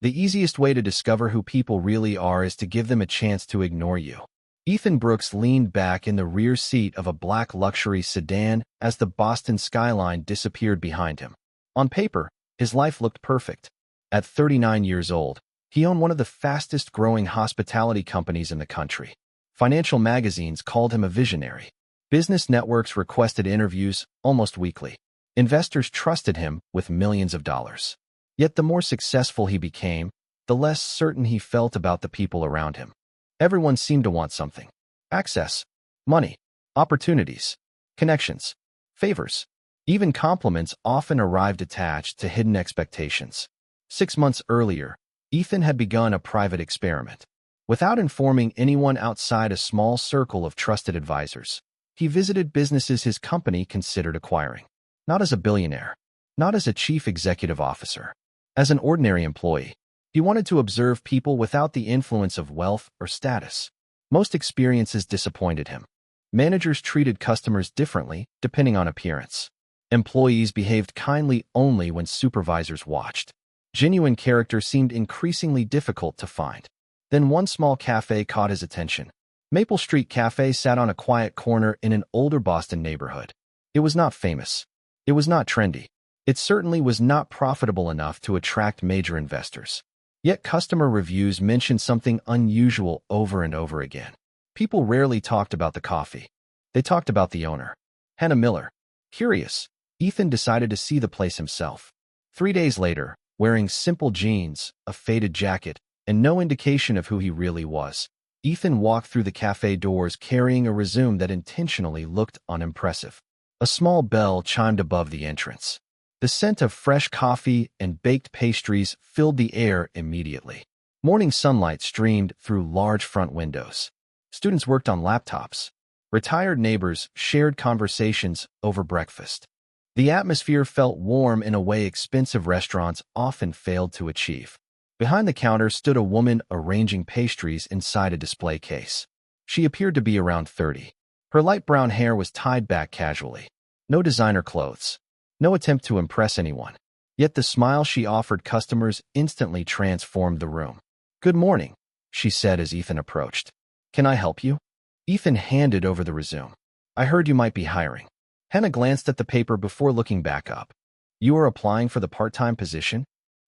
The easiest way to discover who people really are is to give them a chance to ignore you. Ethan Brooks leaned back in the rear seat of a black luxury sedan as the Boston skyline disappeared behind him. On paper, his life looked perfect. At 39 years old, he owned one of the fastest-growing hospitality companies in the country. Financial magazines called him a visionary. Business networks requested interviews almost weekly. Investors trusted him with millions of dollars. Yet the more successful he became, the less certain he felt about the people around him. Everyone seemed to want something. Access, money, opportunities, connections, favors. Even compliments often arrived attached to hidden expectations. 6 months earlier, Ethan had begun a private experiment. Without informing anyone outside a small circle of trusted advisors, he visited businesses his company considered acquiring. Not as a billionaire, not as a chief executive officer, as an ordinary employee. He wanted to observe people without the influence of wealth or status. Most experiences disappointed him. Managers treated customers differently depending on appearance. Employees behaved kindly only when supervisors watched. Genuine character seemed increasingly difficult to find. Then one small cafe caught his attention. Maple Street Cafe sat on a quiet corner in an older Boston neighborhood. It was not famous. It was not trendy. It certainly was not profitable enough to attract major investors. Yet customer reviews mentioned something unusual over and over again. People rarely talked about the coffee. They talked about the owner, Hannah Miller. Curious, Ethan decided to see the place himself. 3 days later, wearing simple jeans, a faded jacket, and no indication of who he really was, Ethan walked through the cafe doors carrying a resume that intentionally looked unimpressive. A small bell chimed above the entrance. The scent of fresh coffee and baked pastries filled the air immediately. Morning sunlight streamed through large front windows. Students worked on laptops. Retired neighbors shared conversations over breakfast. The atmosphere felt warm in a way expensive restaurants often failed to achieve. Behind the counter stood a woman arranging pastries inside a display case. She appeared to be around 30. Her light brown hair was tied back casually. No designer clothes. No attempt to impress anyone. Yet the smile she offered customers instantly transformed the room. "Good morning," she said as Ethan approached. "Can I help you?" Ethan handed over the resume. "I heard you might be hiring." Hannah glanced at the paper before looking back up. "You are applying for the part-time position?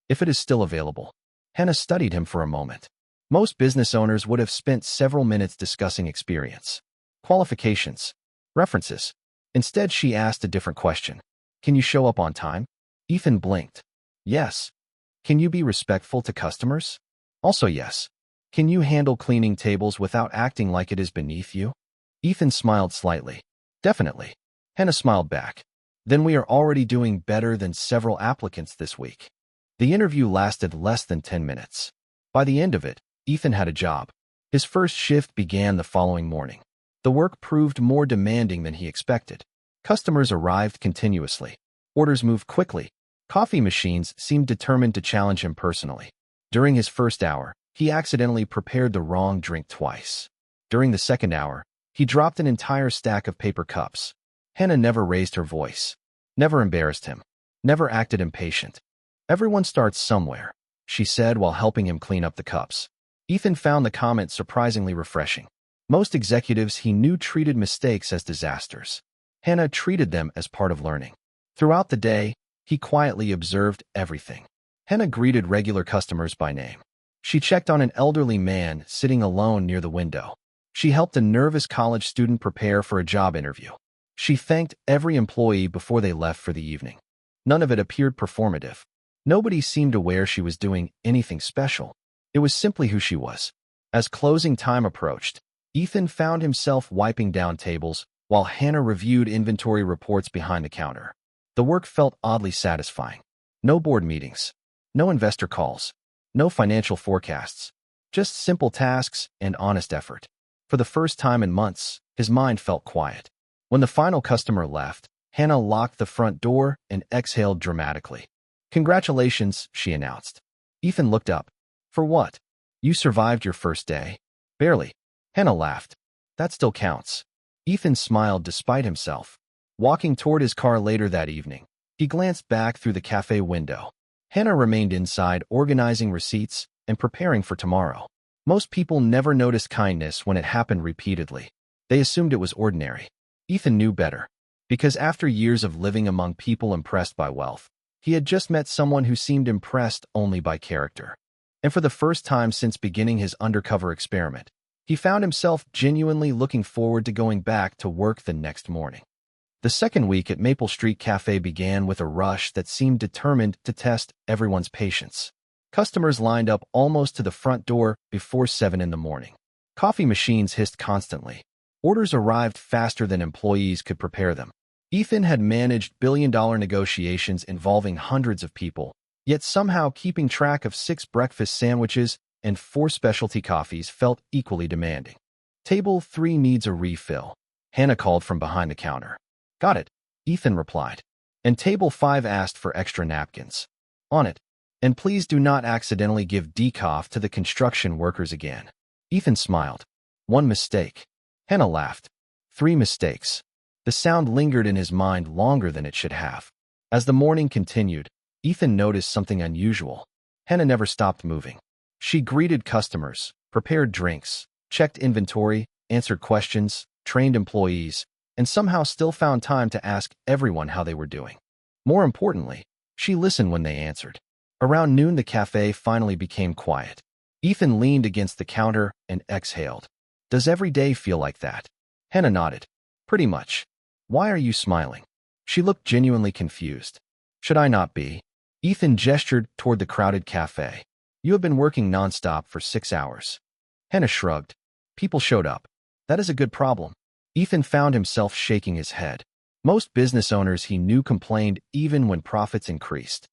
If it is still available." Hannah studied him for a moment. Most business owners would have spent several minutes discussing experience, qualifications, references. Instead, she asked a different question. "Can you show up on time?" Ethan blinked. "Yes." "Can you be respectful to customers?" "Also yes." "Can you handle cleaning tables without acting like it is beneath you?" Ethan smiled slightly. "Definitely." Hannah smiled back. "Then we are already doing better than several applicants this week." The interview lasted less than 10 minutes. By the end of it, Ethan had a job. His first shift began the following morning. The work proved more demanding than he expected. Customers arrived continuously. Orders moved quickly. Coffee machines seemed determined to challenge him personally. During his first hour, he accidentally prepared the wrong drink twice. During the second hour, he dropped an entire stack of paper cups. Hannah never raised her voice, never embarrassed him, never acted impatient. "Everyone starts somewhere," she said while helping him clean up the cups. Ethan found the comment surprisingly refreshing. Most executives he knew treated mistakes as disasters. Hannah treated them as part of learning. Throughout the day, he quietly observed everything. Hannah greeted regular customers by name. She checked on an elderly man sitting alone near the window. She helped a nervous college student prepare for a job interview. She thanked every employee before they left for the evening. None of it appeared performative. Nobody seemed aware she was doing anything special. It was simply who she was. As closing time approached, Ethan found himself wiping down tables while Hannah reviewed inventory reports behind the counter. The work felt oddly satisfying. No board meetings, no investor calls, no financial forecasts, just simple tasks and honest effort. For the first time in months, his mind felt quiet. When the final customer left, Hannah locked the front door and exhaled dramatically. "Congratulations," she announced. Ethan looked up. "For what?" "You survived your first day." "Barely." Hannah laughed. "That still counts." Ethan smiled despite himself. Walking toward his car later that evening, he glanced back through the cafe window. Hannah remained inside, organizing receipts and preparing for tomorrow. Most people never noticed kindness when it happened repeatedly. They assumed it was ordinary. Ethan knew better, because after years of living among people impressed by wealth, he had just met someone who seemed impressed only by character. And for the first time since beginning his undercover experiment, he found himself genuinely looking forward to going back to work the next morning. The second week at Maple Street Cafe began with a rush that seemed determined to test everyone's patience. Customers lined up almost to the front door before 7 in the morning. Coffee machines hissed constantly. Orders arrived faster than employees could prepare them. Ethan had managed billion-dollar negotiations involving hundreds of people, yet somehow keeping track of 6 breakfast sandwiches and 4 specialty coffees felt equally demanding. Table 3 needs a refill, Hannah called from behind the counter. Got it, Ethan replied. And table 5 asked for extra napkins. On it. And please do not accidentally give decaf to the construction workers again. Ethan smiled. 1 mistake. Hannah laughed. 3 mistakes. The sound lingered in his mind longer than it should have. As the morning continued, Ethan noticed something unusual. Hannah never stopped moving. She greeted customers, prepared drinks, checked inventory, answered questions, trained employees, and somehow still found time to ask everyone how they were doing. More importantly, she listened when they answered. Around noon, the cafe finally became quiet. Ethan leaned against the counter and exhaled. Does every day feel like that? Hannah nodded. Pretty much. Why are you smiling? She looked genuinely confused. Should I not be? Ethan gestured toward the crowded cafe. You have been working nonstop for 6 hours. Hannah shrugged. People showed up. That is a good problem. Ethan found himself shaking his head. Most business owners he knew complained even when profits increased.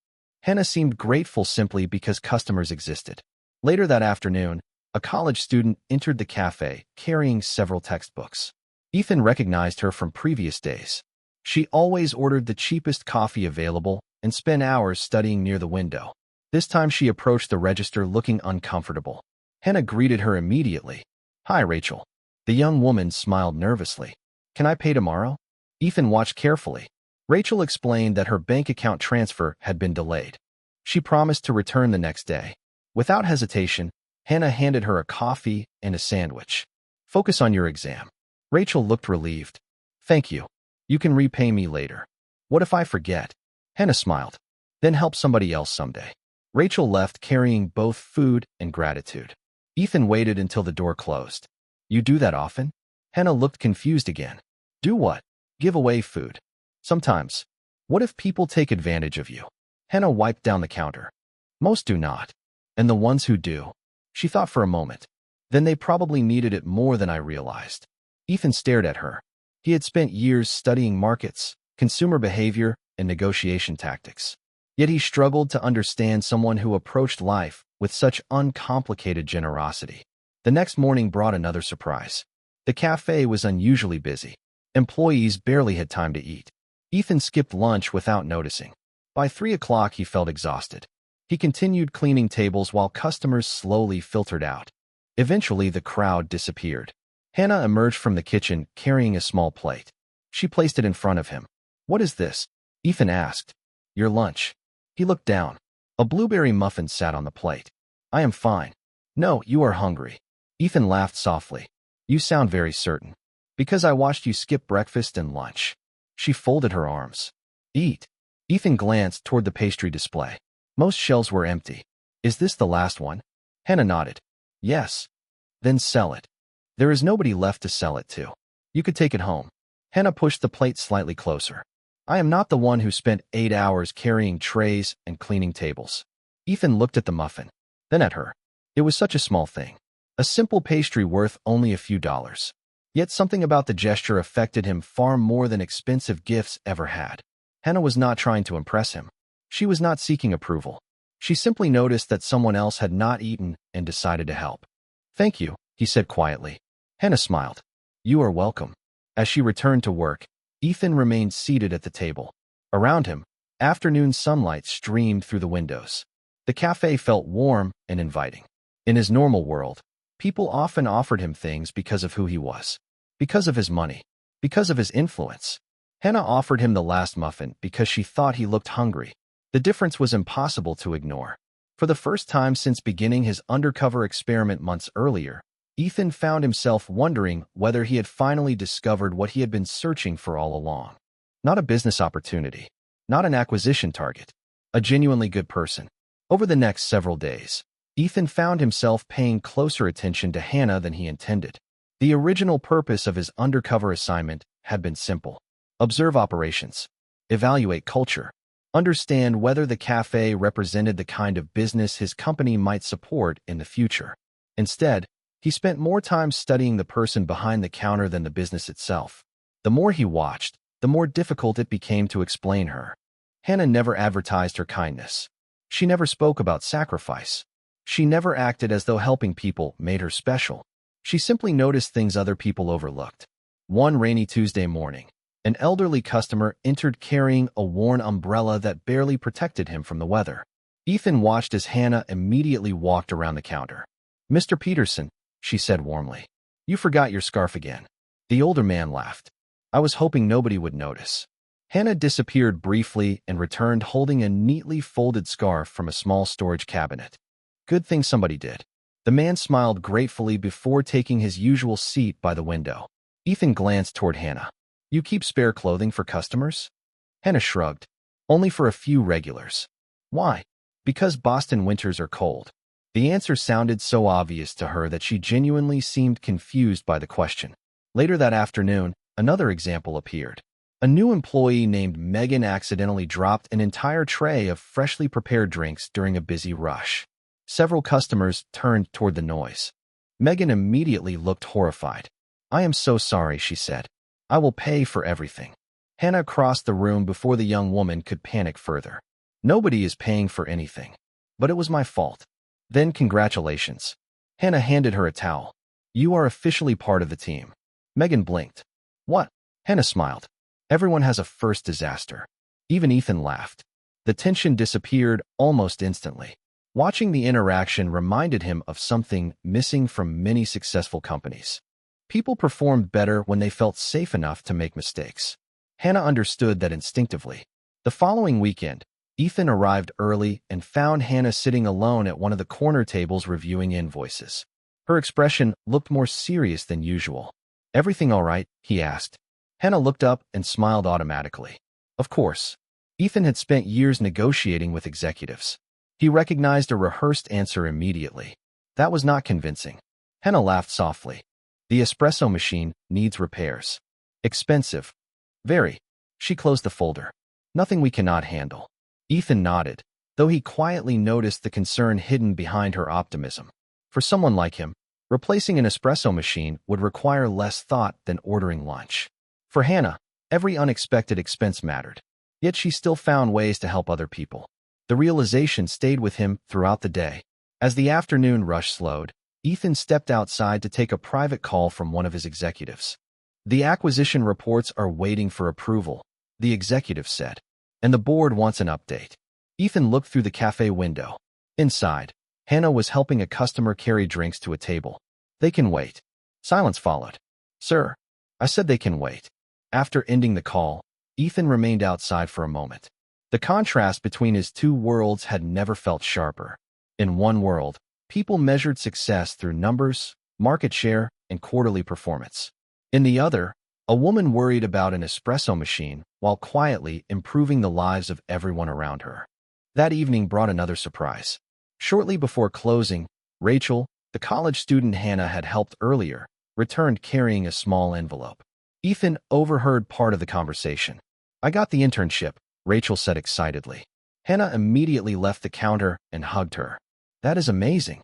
Hannah seemed grateful simply because customers existed. Later that afternoon, a college student entered the cafe carrying several textbooks. Ethan recognized her from previous days. She always ordered the cheapest coffee available and spent hours studying near the window. This time she approached the register looking uncomfortable. Hannah greeted her immediately. Hi, Rachel. The young woman smiled nervously. Can I pay tomorrow? Ethan watched carefully. Rachel explained that her bank account transfer had been delayed. She promised to return the next day. Without hesitation, Hannah handed her a coffee and a sandwich. Focus on your exam. Rachel looked relieved. Thank you. You can repay me later. What if I forget? Hannah smiled. Then help somebody else someday. Rachel left carrying both food and gratitude. Ethan waited until the door closed. You do that often? Hannah looked confused again. Do what? Give away food. Sometimes. What if people take advantage of you? Hannah wiped down the counter. Most do not. And the ones who do. She thought for a moment. Then they probably needed it more than I realized. Ethan stared at her. He had spent years studying markets, consumer behavior, and negotiation tactics. Yet he struggled to understand someone who approached life with such uncomplicated generosity. The next morning brought another surprise. The cafe was unusually busy. Employees barely had time to eat. Ethan skipped lunch without noticing. By 3 o'clock, he felt exhausted. He continued cleaning tables while customers slowly filtered out. Eventually, the crowd disappeared. Hannah emerged from the kitchen carrying a small plate. She placed it in front of him. What is this? Ethan asked. Your lunch. He looked down. A blueberry muffin sat on the plate. I am fine. No, you are hungry. Ethan laughed softly. You sound very certain. Because I watched you skip breakfast and lunch. She folded her arms. Eat. Ethan glanced toward the pastry display. Most shelves were empty. Is this the last one? Hannah nodded. Yes. Then sell it. There is nobody left to sell it to. You could take it home. Hannah pushed the plate slightly closer. I am not the one who spent 8 hours carrying trays and cleaning tables. Ethan looked at the muffin, then at her. It was such a small thing. A simple pastry worth only a few dollars. Yet something about the gesture affected him far more than expensive gifts ever had. Hannah was not trying to impress him. She was not seeking approval. She simply noticed that someone else had not eaten and decided to help. Thank you, he said quietly. Hannah smiled. You are welcome. As she returned to work, Ethan remained seated at the table. Around him, afternoon sunlight streamed through the windows. The cafe felt warm and inviting. In his normal world, people often offered him things because of who he was, because of his money, because of his influence. Hannah offered him the last muffin because she thought he looked hungry. The difference was impossible to ignore. For the first time since beginning his undercover experiment months earlier, Ethan found himself wondering whether he had finally discovered what he had been searching for all along. Not a business opportunity, not an acquisition target, a genuinely good person. Over the next several days, Ethan found himself paying closer attention to Hannah than he intended. The original purpose of his undercover assignment had been simple: observe operations, evaluate culture, understand whether the cafe represented the kind of business his company might support in the future. Instead, he spent more time studying the person behind the counter than the business itself. The more he watched, the more difficult it became to explain her. Hannah never advertised her kindness. She never spoke about sacrifice. She never acted as though helping people made her special. She simply noticed things other people overlooked. One rainy Tuesday morning, an elderly customer entered carrying a worn umbrella that barely protected him from the weather. Ethan watched as Hannah immediately walked around the counter. "Mr. Peterson," she said warmly, "you forgot your scarf again." The older man laughed. "I was hoping nobody would notice." Hannah disappeared briefly and returned holding a neatly folded scarf from a small storage cabinet. "Good thing somebody did." The man smiled gratefully before taking his usual seat by the window. Ethan glanced toward Hannah. "You keep spare clothing for customers?" Hannah shrugged. "Only for a few regulars." "Why?" "Because Boston winters are cold." The answer sounded so obvious to her that she genuinely seemed confused by the question. Later that afternoon, another example appeared. A new employee named Megan accidentally dropped an entire tray of freshly prepared drinks during a busy rush. Several customers turned toward the noise. Megan immediately looked horrified. "I am so sorry," she said. "I will pay for everything." Hannah crossed the room before the young woman could panic further. "Nobody is paying for anything. But it was my fault." "Then congratulations." Hannah handed her a towel. "You are officially part of the team." Megan blinked. "What?" Hannah smiled. "Everyone has a first disaster." Even Ethan laughed. The tension disappeared almost instantly. Watching the interaction reminded him of something missing from many successful companies. People performed better when they felt safe enough to make mistakes. Hannah understood that instinctively. The following weekend, Ethan arrived early and found Hannah sitting alone at one of the corner tables reviewing invoices. Her expression looked more serious than usual. "Everything all right?" he asked. Hannah looked up and smiled automatically. Of course. Ethan had spent years negotiating with executives. He recognized a rehearsed answer immediately. That was not convincing. Hannah laughed softly. "The espresso machine needs repairs." "Expensive." "Very." She closed the folder. "Nothing we cannot handle." Ethan nodded, though he quietly noticed the concern hidden behind her optimism. For someone like him, replacing an espresso machine would require less thought than ordering lunch. For Hannah, every unexpected expense mattered. Yet she still found ways to help other people. The realization stayed with him throughout the day. As the afternoon rush slowed, Ethan stepped outside to take a private call from one of his executives. "The acquisition reports are waiting for approval," the executive said, "and the board wants an update." Ethan looked through the cafe window. Inside, Hannah was helping a customer carry drinks to a table. "They can wait." Silence followed. "Sir," I said, "they can wait." After ending the call, Ethan remained outside for a moment. The contrast between his two worlds had never felt sharper. In one world, people measured success through numbers, market share, and quarterly performance. In the other, a woman worried about an espresso machine while quietly improving the lives of everyone around her. That evening brought another surprise. Shortly before closing, Rachel, the college student Hannah had helped earlier, returned carrying a small envelope. Ethan overheard part of the conversation. "I got the internship," Rachel said excitedly. Hannah immediately left the counter and hugged her. "That is amazing."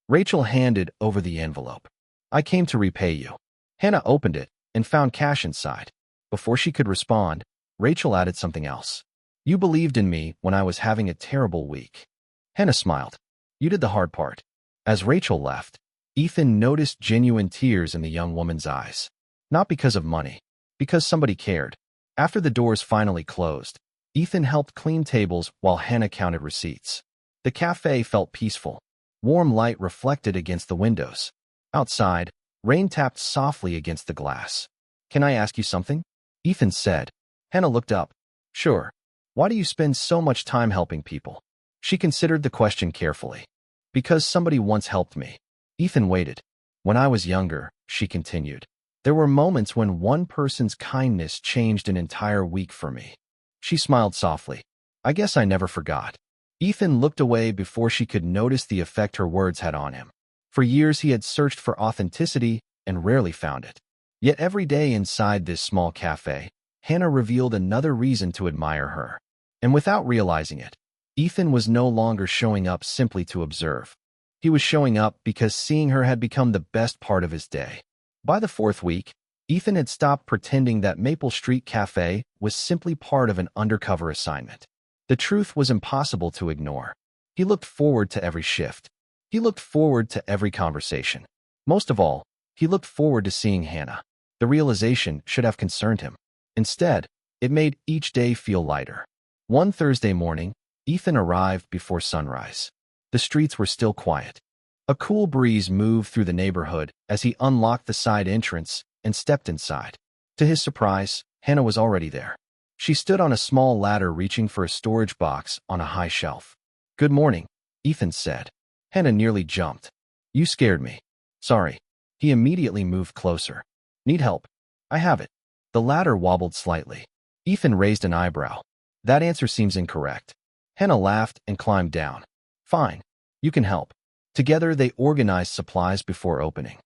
Rachel handed over the envelope. "I came to repay you." Hannah opened it and found cash inside. Before she could respond, Rachel added something else. "You believed in me when I was having a terrible week." Hannah smiled. "You did the hard part." As Rachel left, Ethan noticed genuine tears in the young woman's eyes. Not because of money, because somebody cared. After the doors finally closed, Ethan helped clean tables while Hannah counted receipts. The cafe felt peaceful. Warm light reflected against the windows. Outside, rain tapped softly against the glass. "Can I ask you something?" Ethan said. Hannah looked up. "Sure." Why do you spend so much time helping people? She considered the question carefully. Because somebody once helped me. Ethan waited. When I was younger, she continued, there were moments when one person's kindness changed an entire week for me. She smiled softly. I guess I never forgot. Ethan looked away before she could notice the effect her words had on him. For years he had searched for authenticity and rarely found it. Yet every day inside this small cafe, Hannah revealed another reason to admire her. And without realizing it, Ethan was no longer showing up simply to observe. He was showing up because seeing her had become the best part of his day. By the fourth week, Ethan had stopped pretending that Maple Street Cafe was simply part of an undercover assignment. The truth was impossible to ignore. He looked forward to every shift. He looked forward to every conversation. Most of all, he looked forward to seeing Hannah. The realization should have concerned him. Instead, it made each day feel lighter. One Thursday morning, Ethan arrived before sunrise. The streets were still quiet. A cool breeze moved through the neighborhood as he unlocked the side entrance and stepped inside. To his surprise, Hannah was already there. She stood on a small ladder reaching for a storage box on a high shelf. Good morning, Ethan said. Hannah nearly jumped. You scared me. Sorry. He immediately moved closer. Need help? I have it. The ladder wobbled slightly. Ethan raised an eyebrow. That answer seems incorrect. Hannah laughed and climbed down. Fine. You can help. Together they organized supplies before opening.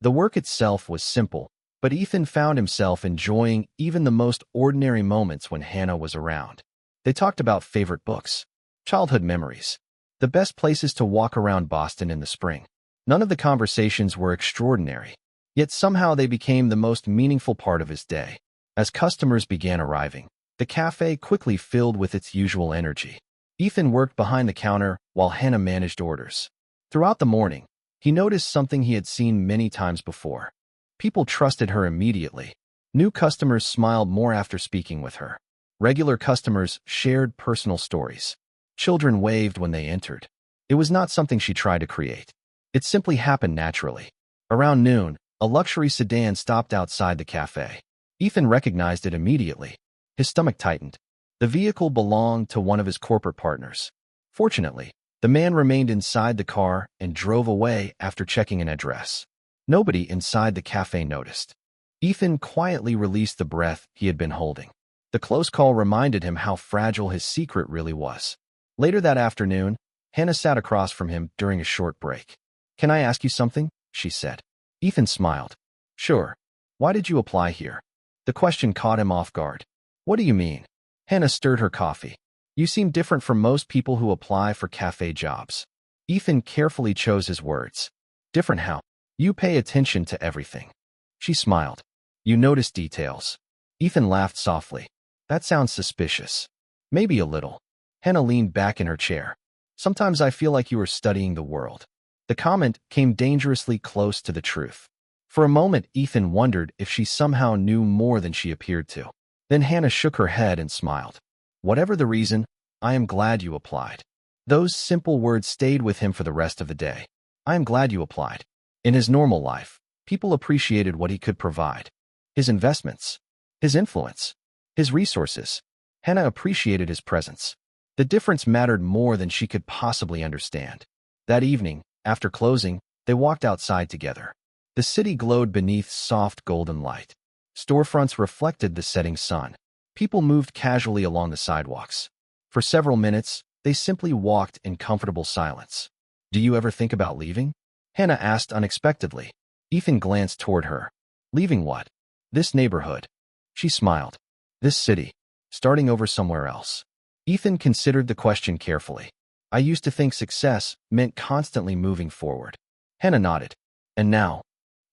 The work itself was simple, but Ethan found himself enjoying even the most ordinary moments when Hannah was around. They talked about favorite books, childhood memories, the best places to walk around Boston in the spring. None of the conversations were extraordinary, yet somehow they became the most meaningful part of his day. As customers began arriving, the cafe quickly filled with its usual energy. Ethan worked behind the counter while Hannah managed orders. Throughout the morning, he noticed something he had seen many times before. People trusted her immediately. New customers smiled more after speaking with her. Regular customers shared personal stories. Children waved when they entered. It was not something she tried to create. It simply happened naturally. Around noon, a luxury sedan stopped outside the cafe. Ethan recognized it immediately. His stomach tightened. The vehicle belonged to one of his corporate partners. Fortunately, the man remained inside the car and drove away after checking an address. Nobody inside the cafe noticed. Ethan quietly released the breath he had been holding. The close call reminded him how fragile his secret really was. Later that afternoon, Hannah sat across from him during a short break. Can I ask you something? She said. Ethan smiled. Sure. Why did you apply here? The question caught him off guard. What do you mean? Hannah stirred her coffee. You seem different from most people who apply for cafe jobs. Ethan carefully chose his words. Different how? You pay attention to everything. She smiled. You notice details. Ethan laughed softly. That sounds suspicious. Maybe a little. Hannah leaned back in her chair. Sometimes I feel like you are studying the world. The comment came dangerously close to the truth. For a moment, Ethan wondered if she somehow knew more than she appeared to. Then Hannah shook her head and smiled. Whatever the reason, I am glad you applied. Those simple words stayed with him for the rest of the day. I am glad you applied. In his normal life, people appreciated what he could provide. His investments, his influence, his resources. Hannah appreciated his presence. The difference mattered more than she could possibly understand. That evening, after closing, they walked outside together. The city glowed beneath soft golden light. Storefronts reflected the setting sun. People moved casually along the sidewalks. For several minutes, they simply walked in comfortable silence. Do you ever think about leaving? Hannah asked unexpectedly. Ethan glanced toward her. Leaving what? This neighborhood. She smiled. This city. Starting over somewhere else. Ethan considered the question carefully. I used to think success meant constantly moving forward. Hannah nodded. And now?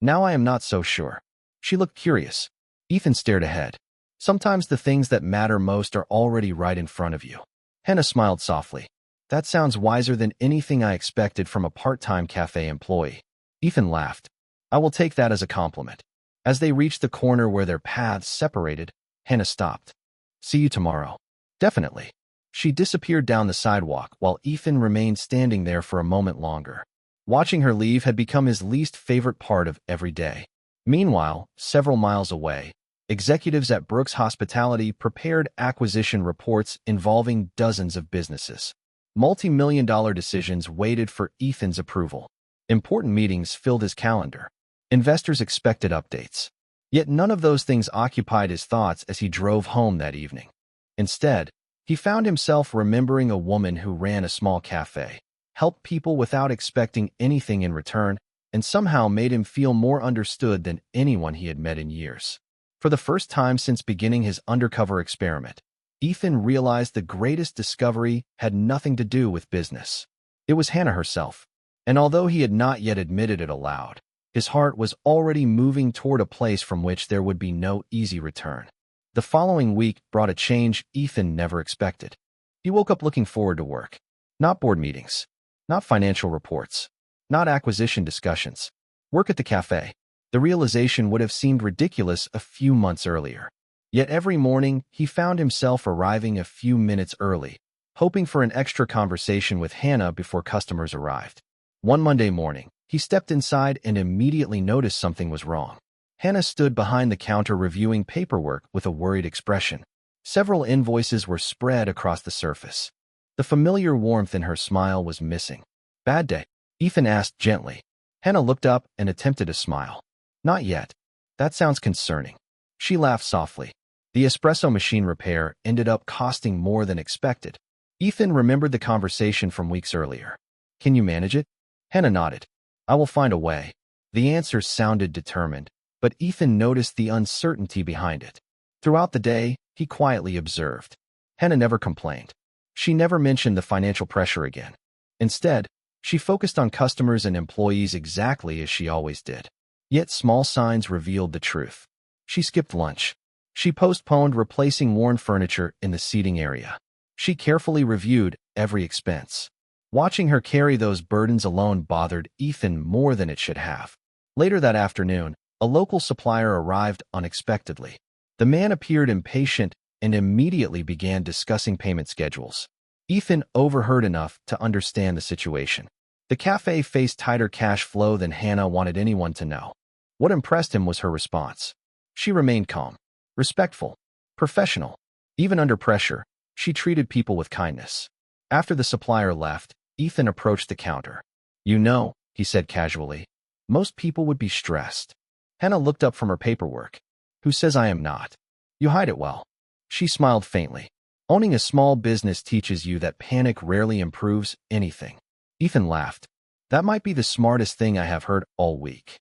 Now I am not so sure. She looked curious. Ethan stared ahead. Sometimes the things that matter most are already right in front of you. Hannah smiled softly. That sounds wiser than anything I expected from a part-time cafe employee. Ethan laughed. I will take that as a compliment. As they reached the corner where their paths separated, Hannah stopped. See you tomorrow. Definitely. She disappeared down the sidewalk while Ethan remained standing there for a moment longer. Watching her leave had become his least favorite part of every day. Meanwhile, several miles away, executives at Brooks Hospitality prepared acquisition reports involving dozens of businesses. Multi-million-dollar decisions waited for Ethan's approval. Important meetings filled his calendar. Investors expected updates. Yet none of those things occupied his thoughts as he drove home that evening. Instead, he found himself remembering a woman who ran a small cafe, helped people without expecting anything in return, and somehow made him feel more understood than anyone he had met in years. For the first time since beginning his undercover experiment, Ethan realized the greatest discovery had nothing to do with business. It was Hannah herself. And although he had not yet admitted it aloud, his heart was already moving toward a place from which there would be no easy return. The following week brought a change Ethan never expected. He woke up looking forward to work. Not board meetings. Not financial reports. Not acquisition discussions. Work at the cafe. The realization would have seemed ridiculous a few months earlier. Yet every morning, he found himself arriving a few minutes early, hoping for an extra conversation with Hannah before customers arrived. One Monday morning, he stepped inside and immediately noticed something was wrong. Hannah stood behind the counter reviewing paperwork with a worried expression. Several invoices were spread across the surface. The familiar warmth in her smile was missing. "Bad day?" Ethan asked gently. Hannah looked up and attempted a smile. "Not yet. That sounds concerning." She laughed softly. The espresso machine repair ended up costing more than expected. Ethan remembered the conversation from weeks earlier. "Can you manage it?" Hannah nodded. "I will find a way." The answer sounded determined, but Ethan noticed the uncertainty behind it. Throughout the day, he quietly observed. Hannah never complained. She never mentioned the financial pressure again. Instead, she focused on customers and employees exactly as she always did. Yet small signs revealed the truth. She skipped lunch. She postponed replacing worn furniture in the seating area. She carefully reviewed every expense. Watching her carry those burdens alone bothered Ethan more than it should have. Later that afternoon, a local supplier arrived unexpectedly. The man appeared impatient and immediately began discussing payment schedules. Ethan overheard enough to understand the situation. The cafe faced tighter cash flow than Hannah wanted anyone to know. What impressed him was her response. She remained calm, respectful, professional. Even under pressure, she treated people with kindness. After the supplier left, Ethan approached the counter. "You know," he said casually, "most people would be stressed." Hannah looked up from her paperwork. "Who says I am not? You hide it well." She smiled faintly. "Owning a small business teaches you that panic rarely improves anything." Ethan laughed. "That might be the smartest thing I have heard all week."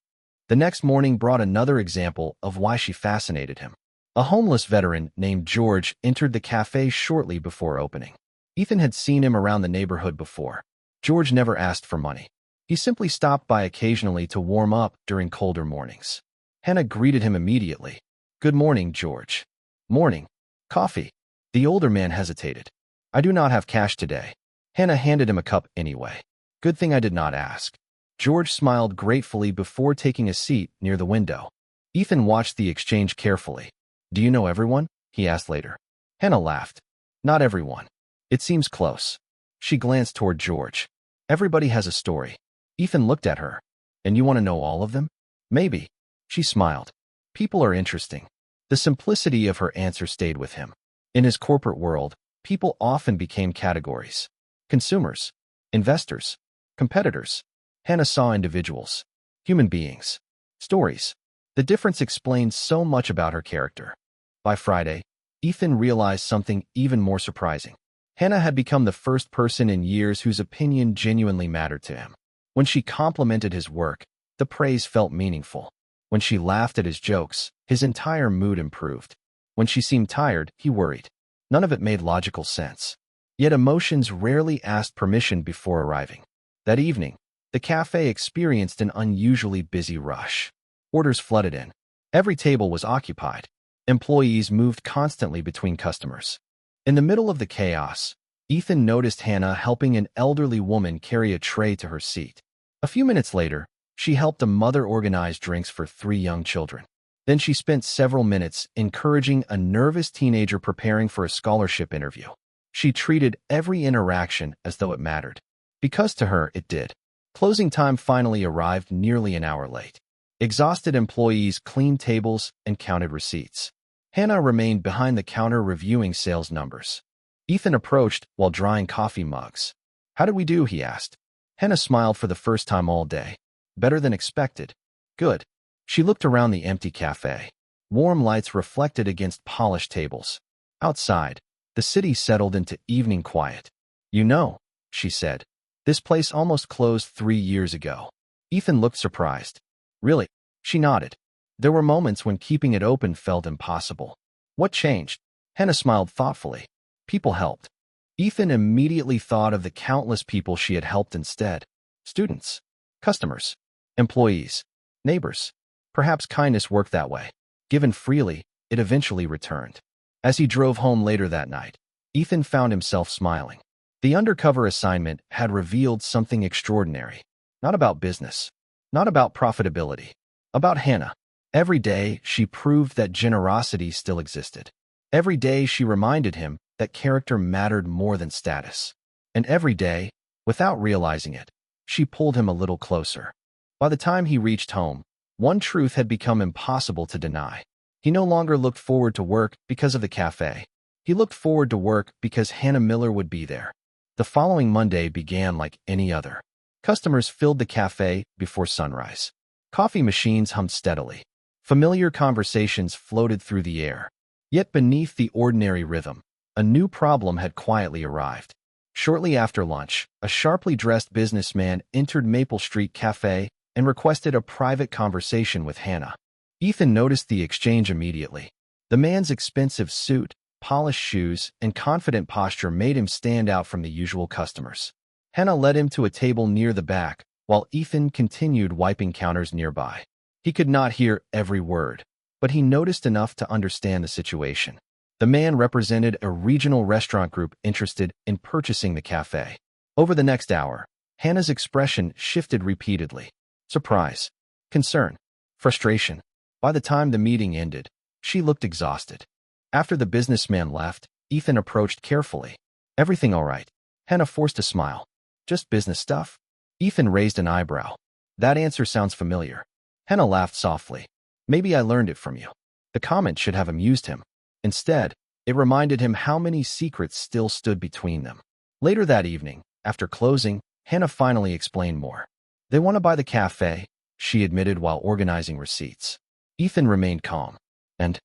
The next morning brought another example of why she fascinated him. A homeless veteran named George entered the cafe shortly before opening. Ethan had seen him around the neighborhood before. George never asked for money. He simply stopped by occasionally to warm up during colder mornings. Hannah greeted him immediately. "Good morning, George." "Morning. Coffee." The older man hesitated. "I do not have cash today." Hannah handed him a cup anyway. "Good thing I did not ask." George smiled gratefully before taking a seat near the window. Ethan watched the exchange carefully. "Do you know everyone?" he asked later. Hannah laughed. "Not everyone. It seems close." She glanced toward George. "Everybody has a story." Ethan looked at her. "And you want to know all of them?" "Maybe." She smiled. "People are interesting." The simplicity of her answer stayed with him. In his corporate world, people often became categories. Consumers, investors, competitors. Hannah saw individuals, human beings, stories. The difference explained so much about her character. By Friday, Ethan realized something even more surprising. Hannah had become the first person in years whose opinion genuinely mattered to him. When she complimented his work, the praise felt meaningful. When she laughed at his jokes, his entire mood improved. When she seemed tired, he worried. None of it made logical sense. Yet emotions rarely asked permission before arriving. That evening, the cafe experienced an unusually busy rush. Orders flooded in. Every table was occupied. Employees moved constantly between customers. In the middle of the chaos, Ethan noticed Hannah helping an elderly woman carry a tray to her seat. A few minutes later, she helped a mother organize drinks for 3 young children. Then she spent several minutes encouraging a nervous teenager preparing for a scholarship interview. She treated every interaction as though it mattered, because to her it did. Closing time finally arrived nearly an hour late. Exhausted employees cleaned tables and counted receipts. Hannah remained behind the counter reviewing sales numbers. Ethan approached while drying coffee mugs. "How did we do?" he asked. Hannah smiled for the first time all day. "Better than expected." "Good." She looked around the empty cafe. Warm lights reflected against polished tables. Outside, the city settled into evening quiet. "You know," she said, "this place almost closed 3 years ago." Ethan looked surprised. "Really?" She nodded. There were moments when keeping it open felt impossible. "What changed?" Hannah smiled thoughtfully. "People helped." Ethan immediately thought of the countless people she had helped instead. Students, customers, employees, neighbors. Perhaps kindness worked that way. Given freely, it eventually returned. As he drove home later that night, Ethan found himself smiling. The undercover assignment had revealed something extraordinary. Not about business, not about profitability, about Hannah. Every day, she proved that generosity still existed. Every day, she reminded him that character mattered more than status. And every day, without realizing it, she pulled him a little closer. By the time he reached home, one truth had become impossible to deny. He no longer looked forward to work because of the cafe. He looked forward to work because Hannah Miller would be there. The following Monday began like any other. Customers filled the cafe before sunrise. Coffee machines hummed steadily. Familiar conversations floated through the air. Yet beneath the ordinary rhythm, a new problem had quietly arrived. Shortly after lunch, a sharply dressed businessman entered Maple Street Cafe and requested a private conversation with Hannah. Ethan noticed the exchange immediately. The man's expensive suit, polished shoes, and confident posture made him stand out from the usual customers. Hannah led him to a table near the back, while Ethan continued wiping counters nearby. He could not hear every word, but he noticed enough to understand the situation. The man represented a regional restaurant group interested in purchasing the cafe. Over the next hour, Hannah's expression shifted repeatedly. Surprise, concern, frustration. By the time the meeting ended, she looked exhausted. After the businessman left, Ethan approached carefully. "Everything all right?" Hannah forced a smile. "Just business stuff?" Ethan raised an eyebrow. "That answer sounds familiar." Hannah laughed softly. "Maybe I learned it from you." The comment should have amused him. Instead, it reminded him how many secrets still stood between them. Later that evening, after closing, Hannah finally explained more. "They want to buy the cafe," she admitted while organizing receipts. Ethan remained calm. And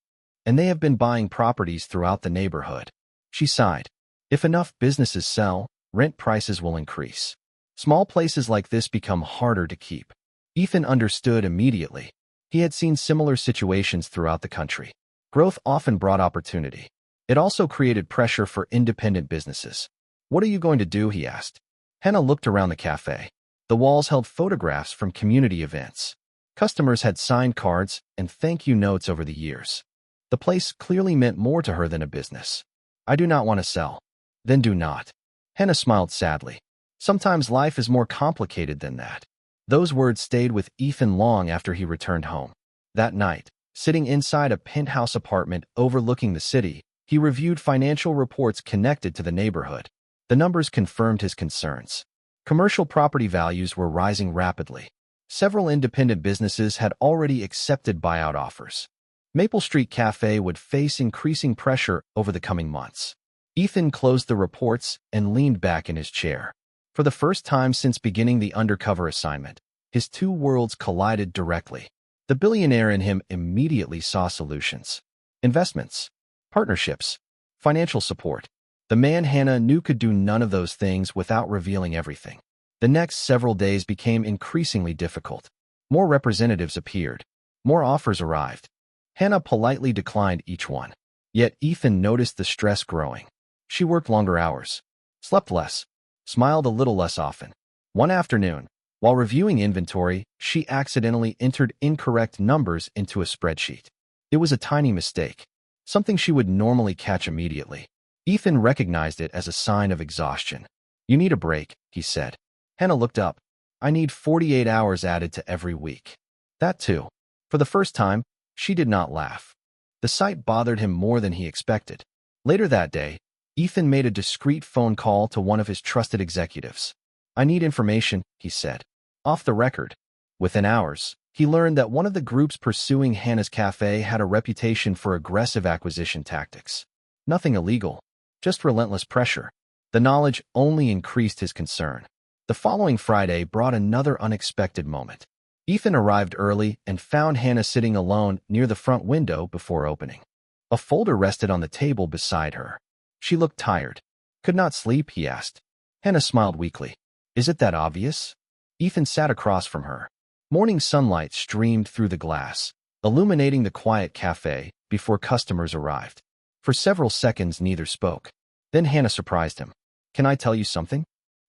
they have been buying properties throughout the neighborhood." She sighed. "If enough businesses sell, rent prices will increase. Small places like this become harder to keep." Ethan understood immediately. He had seen similar situations throughout the country. Growth often brought opportunity. It also created pressure for independent businesses. "What are you going to do?" he asked. Hannah looked around the cafe. The walls held photographs from community events. Customers had signed cards and thank you notes over the years. The place clearly meant more to her than a business. "I do not want to sell." "Then do not." Hannah smiled sadly. Sometimes life is more complicated than that. Those words stayed with Ethan long after he returned home. That night, sitting inside a penthouse apartment overlooking the city, he reviewed financial reports connected to the neighborhood. The numbers confirmed his concerns. Commercial property values were rising rapidly. Several independent businesses had already accepted buyout offers. Maple Street Cafe would face increasing pressure over the coming months. Ethan closed the reports and leaned back in his chair. For the first time since beginning the undercover assignment, his two worlds collided directly. The billionaire in him immediately saw solutions. Investments, partnerships, financial support. The man Hannah knew could do none of those things without revealing everything. The next several days became increasingly difficult. More representatives appeared. More offers arrived. Hannah politely declined each one. Yet Ethan noticed the stress growing. She worked longer hours, slept less, smiled a little less often. One afternoon, while reviewing inventory, she accidentally entered incorrect numbers into a spreadsheet. It was a tiny mistake, something she would normally catch immediately. Ethan recognized it as a sign of exhaustion. "You need a break," he said. Hannah looked up. "I need 48 hours added to every week." "That too." For the first time, she did not laugh. The sight bothered him more than he expected. Later that day, Ethan made a discreet phone call to one of his trusted executives. "I need information," he said. "Off the record." Within hours, He learned that one of the groups pursuing Hannah's cafe had a reputation for aggressive acquisition tactics. Nothing illegal, just relentless pressure. The knowledge only increased his concern. The following Friday brought another unexpected moment. Ethan arrived early and found Hannah sitting alone near the front window before opening. A folder rested on the table beside her. She looked tired. Could not sleep, he asked. Hannah smiled weakly. Is it that obvious? Ethan sat across from her. Morning sunlight streamed through the glass, illuminating the quiet cafe before customers arrived. For several seconds, neither spoke. Then Hannah surprised him. Can I tell you something?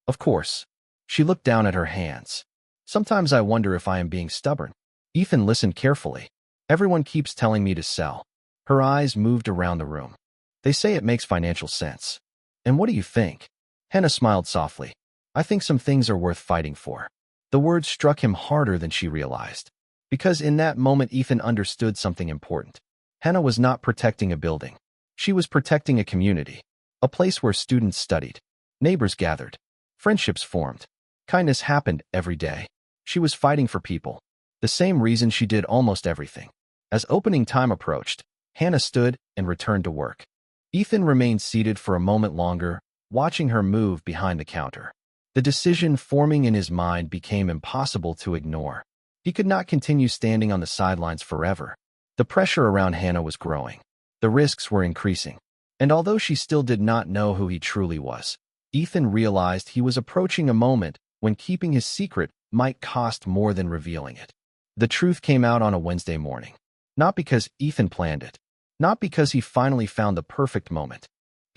Of course. She looked down at her hands. Sometimes I wonder if I am being stubborn. Ethan listened carefully. Everyone keeps telling me to sell. Her eyes moved around the room. They say it makes financial sense. And what do you think? Hannah smiled softly. I think some things are worth fighting for. The words struck him harder than she realized. Because in that moment Ethan understood something important. Hannah was not protecting a building. She was protecting a community. A place where students studied. Neighbors gathered. Friendships formed. Kindness happened every day. She was fighting for people. The same reason she did almost everything. As opening time approached, Hannah stood and returned to work. Ethan remained seated for a moment longer, watching her move behind the counter. The decision forming in his mind became impossible to ignore. He could not continue standing on the sidelines forever. The pressure around Hannah was growing. The risks were increasing. And although she still did not know who he truly was, Ethan realized he was approaching a moment when keeping his secret might cost more than revealing it. The truth came out on a Wednesday morning. Not because Ethan planned it. Not because he finally found the perfect moment.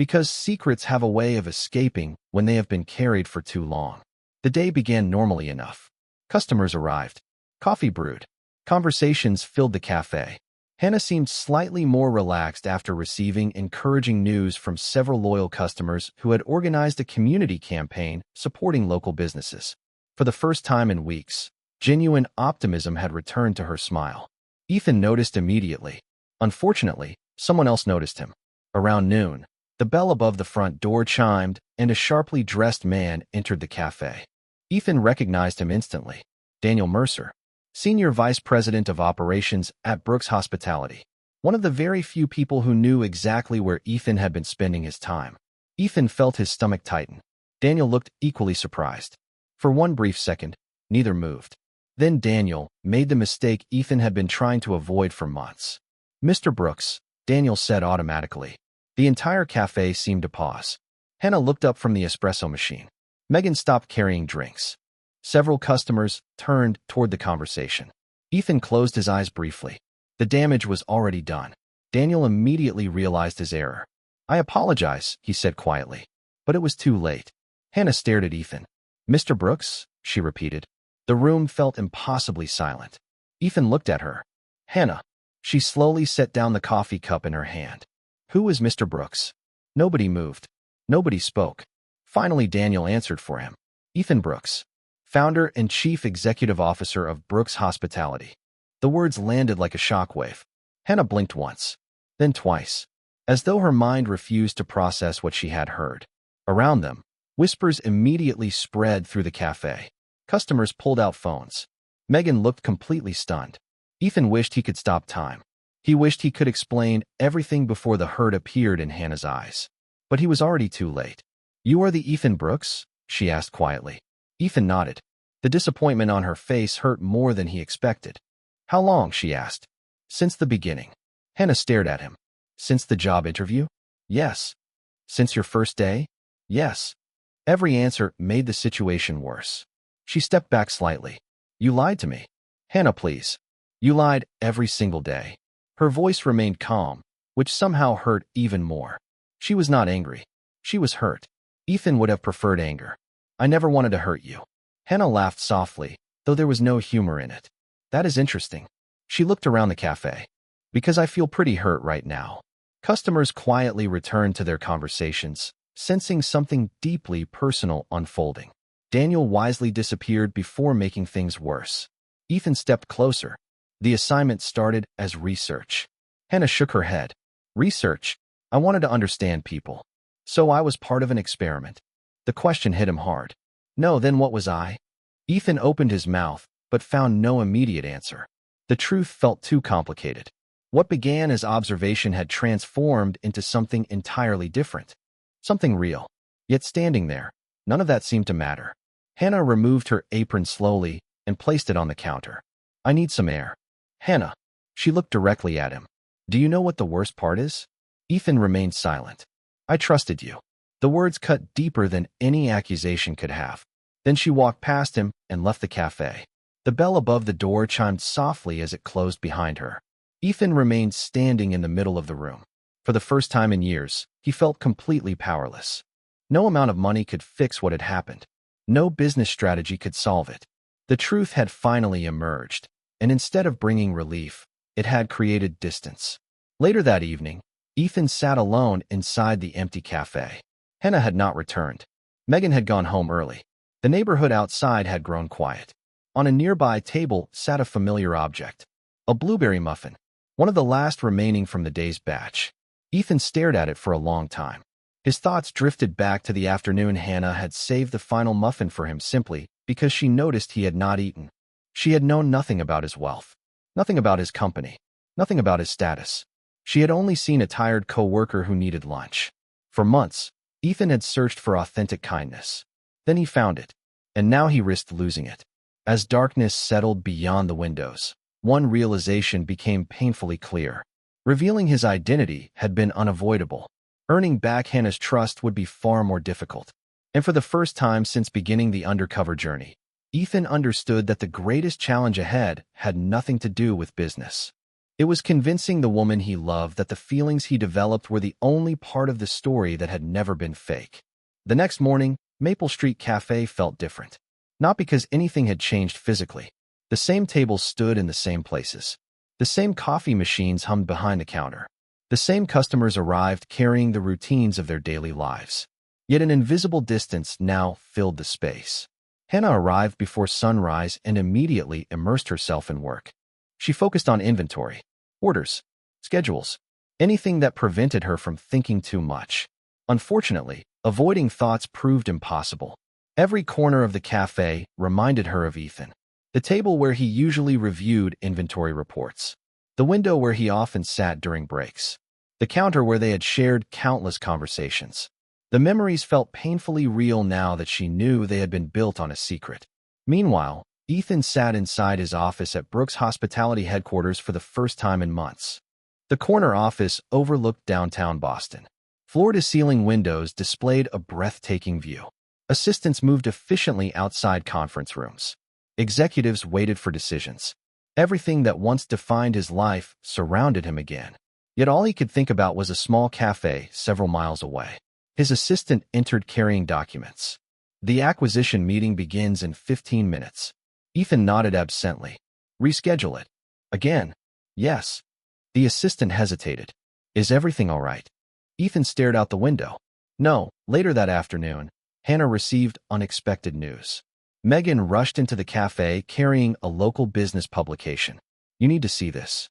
Because secrets have a way of escaping when they have been carried for too long. The day began normally enough. Customers arrived. Coffee brewed. Conversations filled the cafe. Hannah seemed slightly more relaxed after receiving encouraging news from several loyal customers who had organized a community campaign supporting local businesses. For the first time in weeks, genuine optimism had returned to her smile. Ethan noticed immediately. Unfortunately, someone else noticed him. Around noon, the bell above the front door chimed, and a sharply dressed man entered the cafe. Ethan recognized him instantly. Daniel Mercer, Senior Vice President of Operations at Brooks Hospitality. One of the very few people who knew exactly where Ethan had been spending his time. Ethan felt his stomach tighten. Daniel looked equally surprised. For one brief second, neither moved. Then Daniel made the mistake Ethan had been trying to avoid for months. Mr. Brooks, Daniel said automatically. The entire cafe seemed to pause. Hannah looked up from the espresso machine. Megan stopped carrying drinks. Several customers turned toward the conversation. Ethan closed his eyes briefly. The damage was already done. Daniel immediately realized his error. I apologize, he said quietly. But it was too late. Hannah stared at Ethan. Mr. Brooks, she repeated. The room felt impossibly silent. Ethan looked at her. Hannah. She slowly set down the coffee cup in her hand. Who is Mr. Brooks? Nobody moved. Nobody spoke. Finally, Daniel answered for him. Ethan Brooks, founder and chief executive officer of Brooks Hospitality. The words landed like a shockwave. Hannah blinked once, then twice, as though her mind refused to process what she had heard. Around them, whispers immediately spread through the cafe. Customers pulled out phones. Megan looked completely stunned. Ethan wished he could stop time. He wished he could explain everything before the hurt appeared in Hannah's eyes. But he was already too late. You are the Ethan Brooks? She asked quietly. Ethan nodded. The disappointment on her face hurt more than he expected. How long? She asked. Since the beginning. Hannah stared at him. Since the job interview? Yes. Since your first day? Yes. Every answer made the situation worse. She stepped back slightly. You lied to me. Hannah, please. You lied every single day. Her voice remained calm, which somehow hurt even more. She was not angry. She was hurt. Ethan would have preferred anger. I never wanted to hurt you. Hannah laughed softly, though there was no humor in it. That is interesting. She looked around the cafe. Because I feel pretty hurt right now. Customers quietly returned to their conversations, sensing something deeply personal unfolding. Daniel wisely disappeared before making things worse. Ethan stepped closer. The assignment started as research. Hannah shook her head. Research? I wanted to understand people. So I was part of an experiment. The question hit him hard. No, then what was I? Ethan opened his mouth, but found no immediate answer. The truth felt too complicated. What began as observation had transformed into something entirely different. Something real. Yet standing there, none of that seemed to matter. Hannah removed her apron slowly and placed it on the counter. "I need some air." "Hannah." She looked directly at him. "Do you know what the worst part is?" Ethan remained silent. "I trusted you." The words cut deeper than any accusation could have. Then she walked past him and left the cafe. The bell above the door chimed softly as it closed behind her. Ethan remained standing in the middle of the room. For the first time in years, he felt completely powerless. No amount of money could fix what had happened. No business strategy could solve it. The truth had finally emerged, and instead of bringing relief, it had created distance. Later that evening, Ethan sat alone inside the empty cafe. Hannah had not returned. Megan had gone home early. The neighborhood outside had grown quiet. On a nearby table sat a familiar object, a blueberry muffin, one of the last remaining from the day's batch. Ethan stared at it for a long time. His thoughts drifted back to the afternoon Hannah had saved the final muffin for him simply because she noticed he had not eaten. She had known nothing about his wealth, nothing about his company, nothing about his status. She had only seen a tired co-worker who needed lunch. For months, Ethan had searched for authentic kindness. Then he found it, and now he risked losing it. As darkness settled beyond the windows, one realization became painfully clear. Revealing his identity had been unavoidable. Earning back Hannah's trust would be far more difficult. And for the first time since beginning the undercover journey, Ethan understood that the greatest challenge ahead had nothing to do with business. It was convincing the woman he loved that the feelings he developed were the only part of the story that had never been fake. The next morning, Maple Street Café felt different. Not because anything had changed physically. The same tables stood in the same places. The same coffee machines hummed behind the counter. The same customers arrived carrying the routines of their daily lives. Yet an invisible distance now filled the space. Hannah arrived before sunrise and immediately immersed herself in work. She focused on inventory, orders, schedules, anything that prevented her from thinking too much. Unfortunately, avoiding thoughts proved impossible. Every corner of the cafe reminded her of Ethan. The table where he usually reviewed inventory reports. The window where he often sat during breaks. The counter where they had shared countless conversations. The memories felt painfully real now that she knew they had been built on a secret. Meanwhile, Ethan sat inside his office at Brooks Hospitality headquarters for the first time in months. The corner office overlooked downtown Boston. Floor-to-ceiling windows displayed a breathtaking view. Assistants moved efficiently outside conference rooms. Executives waited for decisions. Everything that once defined his life surrounded him again. Yet all he could think about was a small cafe several miles away. His assistant entered carrying documents. "The acquisition meeting begins in 15 minutes. Ethan nodded absently. "Reschedule it." "Again?" "Yes." The assistant hesitated. "Is everything all right?" Ethan stared out the window. "No." Later that afternoon, Hannah received unexpected news. Megan rushed into the cafe carrying a local business publication. "You need to see this."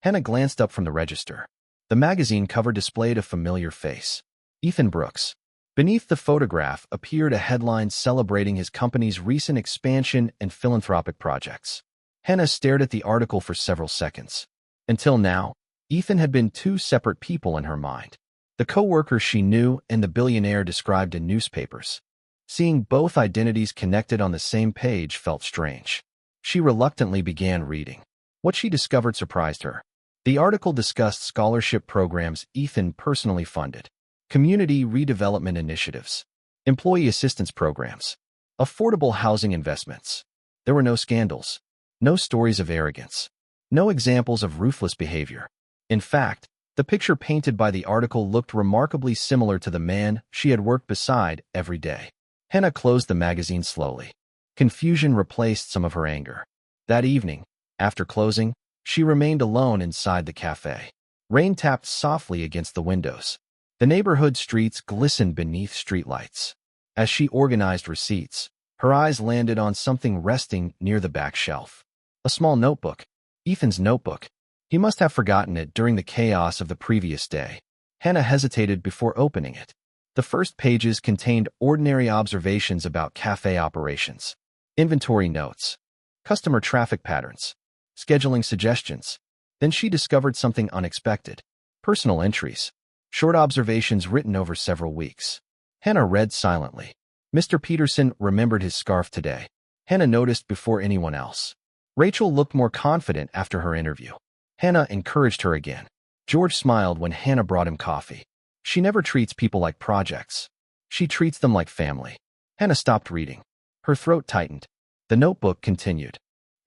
Hannah glanced up from the register. The magazine cover displayed a familiar face. Ethan Brooks. Beneath the photograph appeared a headline celebrating his company's recent expansion and philanthropic projects. Hannah stared at the article for several seconds. Until now, Ethan had been two separate people in her mind. The co-worker she knew and the billionaire described in newspapers. Seeing both identities connected on the same page felt strange. She reluctantly began reading. What she discovered surprised her. The article discussed scholarship programs Ethan personally funded, community redevelopment initiatives, employee assistance programs, affordable housing investments. There were no scandals, no stories of arrogance, no examples of ruthless behavior. In fact, the picture painted by the article looked remarkably similar to the man she had worked beside every day. Hannah closed the magazine slowly. Confusion replaced some of her anger. That evening, after closing, she remained alone inside the cafe. Rain tapped softly against the windows. The neighborhood streets glistened beneath streetlights. As she organized receipts, her eyes landed on something resting near the back shelf. A small notebook. Ethan's notebook. He must have forgotten it during the chaos of the previous day. Hannah hesitated before opening it. The first pages contained ordinary observations about cafe operations. Inventory notes. customer traffic patterns, scheduling suggestions. Then she discovered something unexpected. Personal entries, short observations written over several weeks. Hannah read silently. Mr. Peterson remembered his scarf today. Hannah noticed before anyone else. Rachel looked more confident after her interview. Hannah encouraged her again. George smiled when Hannah brought him coffee. She never treats people like projects. She treats them like family. Hannah stopped reading. Her throat tightened. The notebook continued.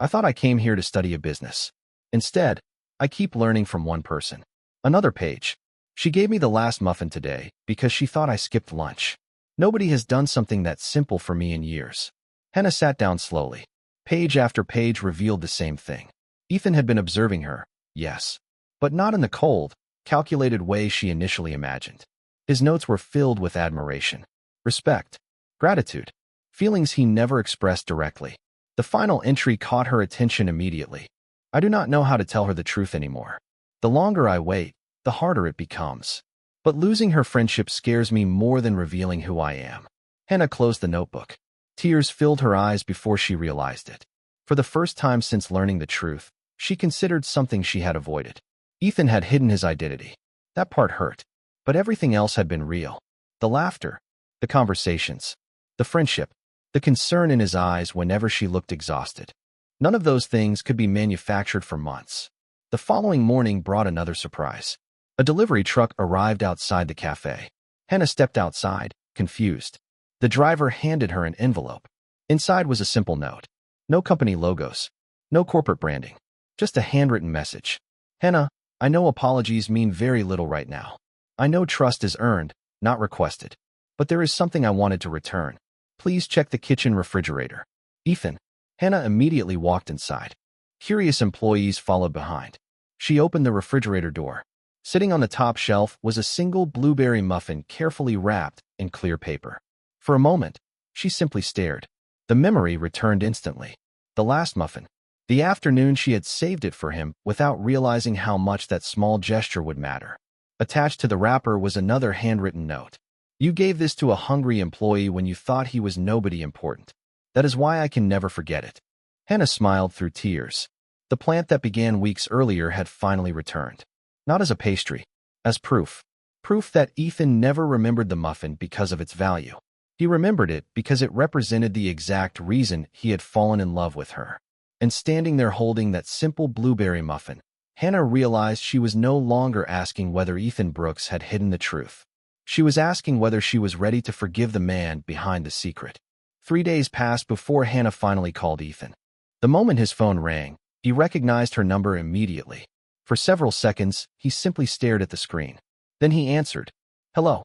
I thought I came here to study a business. Instead, I keep learning from one person. Another page. She gave me the last muffin today because she thought I skipped lunch. Nobody has done something that simple for me in years. Hannah sat down slowly. Page after page revealed the same thing. Ethan had been observing her, yes, but not in the cold, calculated way she initially imagined. His notes were filled with admiration, respect, gratitude, feelings he never expressed directly. The final entry caught her attention immediately. I do not know how to tell her the truth anymore. The longer I wait, the harder it becomes. But losing her friendship scares me more than revealing who I am. Hannah closed the notebook. Tears filled her eyes before she realized it. For the first time since learning the truth, she considered something she had avoided. Ethan had hidden his identity. That part hurt. But everything else had been real. The laughter, the conversations, the friendship, the concern in his eyes whenever she looked exhausted. None of those things could be manufactured for months. The following morning brought another surprise. A delivery truck arrived outside the cafe. Hannah stepped outside, confused. The driver handed her an envelope. Inside was a simple note. No company logos. No corporate branding. Just a handwritten message. Hannah, I know apologies mean very little right now. I know trust is earned, not requested. But there is something I wanted to return. Please check the kitchen refrigerator. Ethan. Hannah immediately walked inside. Curious employees followed behind. She opened the refrigerator door. Sitting on the top shelf was a single blueberry muffin carefully wrapped in clear paper. For a moment, she simply stared. The memory returned instantly. The last muffin. The afternoon she had saved it for him without realizing how much that small gesture would matter. Attached to the wrapper was another handwritten note. You gave this to a hungry employee when you thought he was nobody important. That is why I can never forget it. Hannah smiled through tears. The plant that began weeks earlier had finally returned. Not as a pastry, as proof. Proof that Ethan never remembered the muffin because of its value. He remembered it because it represented the exact reason he had fallen in love with her. And standing there holding that simple blueberry muffin, Hannah realized she was no longer asking whether Ethan Brooks had hidden the truth. She was asking whether she was ready to forgive the man behind the secret. 3 days passed before Hannah finally called Ethan. The moment his phone rang, he recognized her number immediately. For several seconds, he simply stared at the screen. Then he answered. Hello.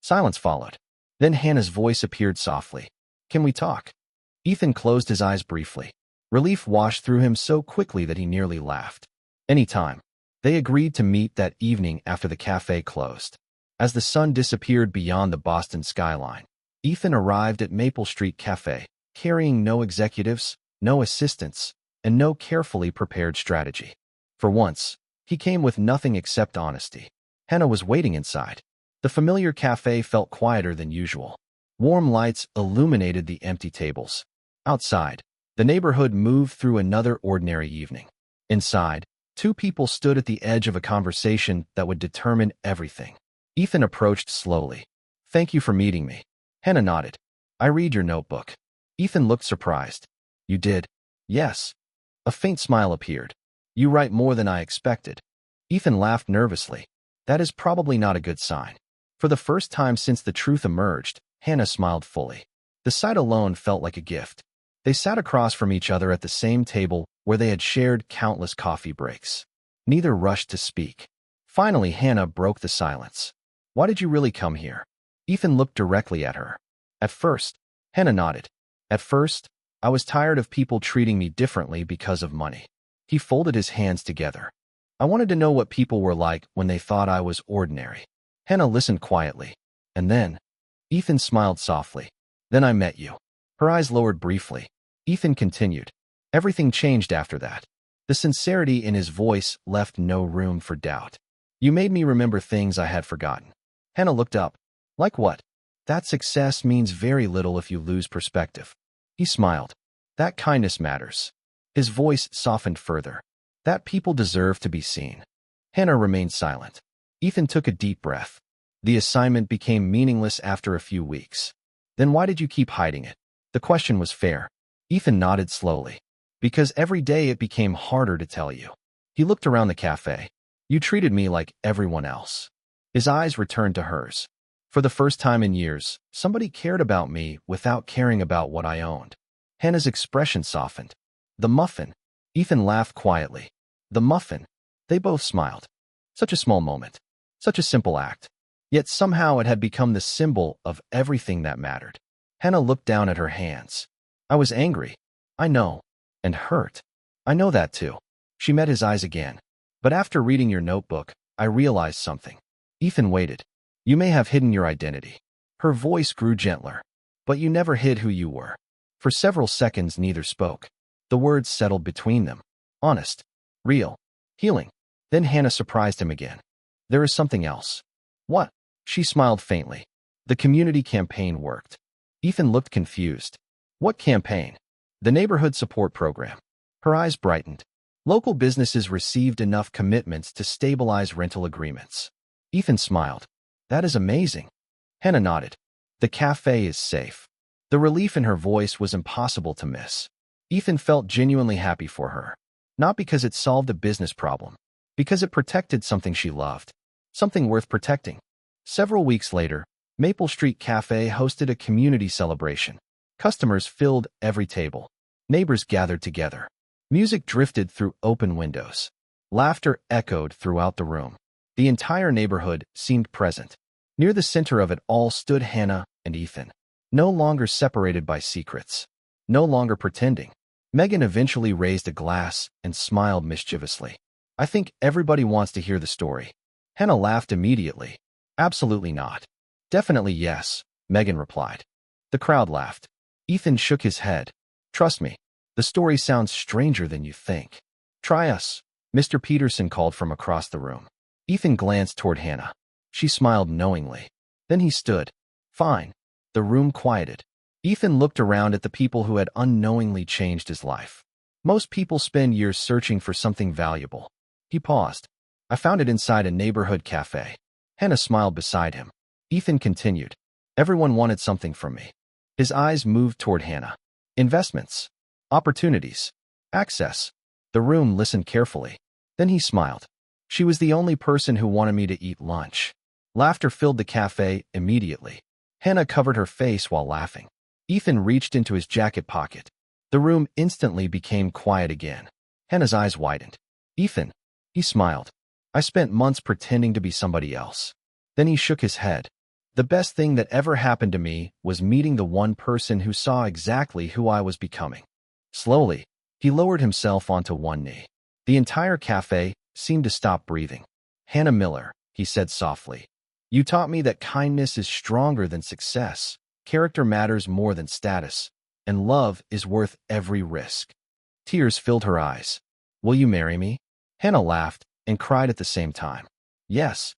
Silence followed. Then Hannah's voice appeared softly. Can we talk? Ethan closed his eyes briefly. Relief washed through him so quickly that he nearly laughed. Anytime. They agreed to meet that evening after the cafe closed. As the sun disappeared beyond the Boston skyline, Ethan arrived at Maple Street Café, carrying no executives, no assistants, and no carefully prepared strategy. For once, he came with nothing except honesty. Hannah was waiting inside. The familiar cafe felt quieter than usual. Warm lights illuminated the empty tables. Outside, the neighborhood moved through another ordinary evening. Inside, 2 people stood at the edge of a conversation that would determine everything. Ethan approached slowly. Thank you for meeting me. Hannah nodded. I read your notebook. Ethan looked surprised. You did? Yes. A faint smile appeared. You write more than I expected. Ethan laughed nervously. That is probably not a good sign. For the first time since the truth emerged, Hannah smiled fully. The sight alone felt like a gift. They sat across from each other at the same table where they had shared countless coffee breaks. Neither rushed to speak. Finally, Hannah broke the silence. Why did you really come here? Ethan looked directly at her. At first, Hannah nodded. At first, I was tired of people treating me differently because of money. He folded his hands together. I wanted to know what people were like when they thought I was ordinary. Hannah listened quietly. And then, Ethan smiled softly. Then I met you. Her eyes lowered briefly. Ethan continued. Everything changed after that. The sincerity in his voice left no room for doubt. You made me remember things I had forgotten. Hannah looked up. Like what? That success means very little if you lose perspective. He smiled. That kindness matters. His voice softened further. That people deserve to be seen. Hannah remained silent. Ethan took a deep breath. The assignment became meaningless after a few weeks. Then why did you keep hiding it? The question was fair. Ethan nodded slowly. Because every day it became harder to tell you. He looked around the cafe. You treated me like everyone else. His eyes returned to hers. For the first time in years, somebody cared about me without caring about what I owned. Hannah's expression softened. The muffin. Ethan laughed quietly. The muffin. They both smiled. Such a small moment. Such a simple act. Yet somehow it had become the symbol of everything that mattered. Hannah looked down at her hands. I was angry. I know. And hurt. I know that too. She met his eyes again. But after reading your notebook, I realized something. Ethan waited. You may have hidden your identity. Her voice grew gentler. But you never hid who you were. For several seconds neither spoke. The words settled between them. Honest. Real. Healing. Then Hannah surprised him again. There is something else. What? She smiled faintly. The community campaign worked. Ethan looked confused. What campaign? The neighborhood support program. Her eyes brightened. Local businesses received enough commitments to stabilize rental agreements. Ethan smiled. That is amazing. Hannah nodded. The cafe is safe. The relief in her voice was impossible to miss. Ethan felt genuinely happy for her. Not because it solved a business problem. Because it protected something she loved. Something worth protecting. Several weeks later, Maple Street Cafe hosted a community celebration. Customers filled every table. Neighbors gathered together. Music drifted through open windows. Laughter echoed throughout the room. The entire neighborhood seemed present. Near the center of it all stood Hannah and Ethan. No longer separated by secrets. No longer pretending. Megan eventually raised a glass and smiled mischievously. I think everybody wants to hear the story. Hannah laughed immediately. Absolutely not. Definitely yes, Megan replied. The crowd laughed. Ethan shook his head. Trust me, the story sounds stranger than you think. Try us, Mr. Peterson called from across the room. Ethan glanced toward Hannah. She smiled knowingly. Then he stood. Fine. The room quieted. Ethan looked around at the people who had unknowingly changed his life. Most people spend years searching for something valuable. He paused. I found it inside a neighborhood cafe. Hannah smiled beside him. Ethan continued. Everyone wanted something from me. His eyes moved toward Hannah. Investments. Opportunities. Access. The room listened carefully. Then he smiled. She was the only person who wanted me to eat lunch. Laughter filled the cafe immediately. Hannah covered her face while laughing. Ethan reached into his jacket pocket. The room instantly became quiet again. Hannah's eyes widened. Ethan. He smiled. I spent months pretending to be somebody else. Then he shook his head. The best thing that ever happened to me was meeting the one person who saw exactly who I was becoming. Slowly, he lowered himself onto one knee. The entire cafe seemed to stop breathing. Hannah Miller, he said softly. You taught me that kindness is stronger than success, character matters more than status, and love is worth every risk. Tears filled her eyes. Will you marry me? Hannah laughed and cried at the same time. Yes.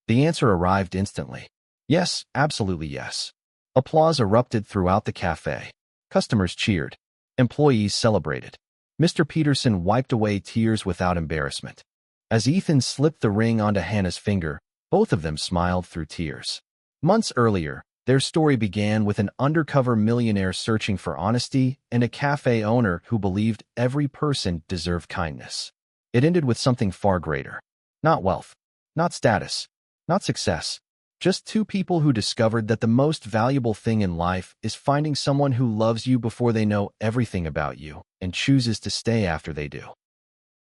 The answer arrived instantly. Yes, absolutely yes. Applause erupted throughout the cafe. Customers cheered. Employees celebrated. Mr. Peterson wiped away tears without embarrassment. As Ethan slipped the ring onto Hannah's finger, both of them smiled through tears. Months earlier, their story began with an undercover millionaire searching for honesty and a cafe owner who believed every person deserved kindness. It ended with something far greater. Not wealth, not status, not success. Just two people who discovered that the most valuable thing in life is finding someone who loves you before they know everything about you and chooses to stay after they do.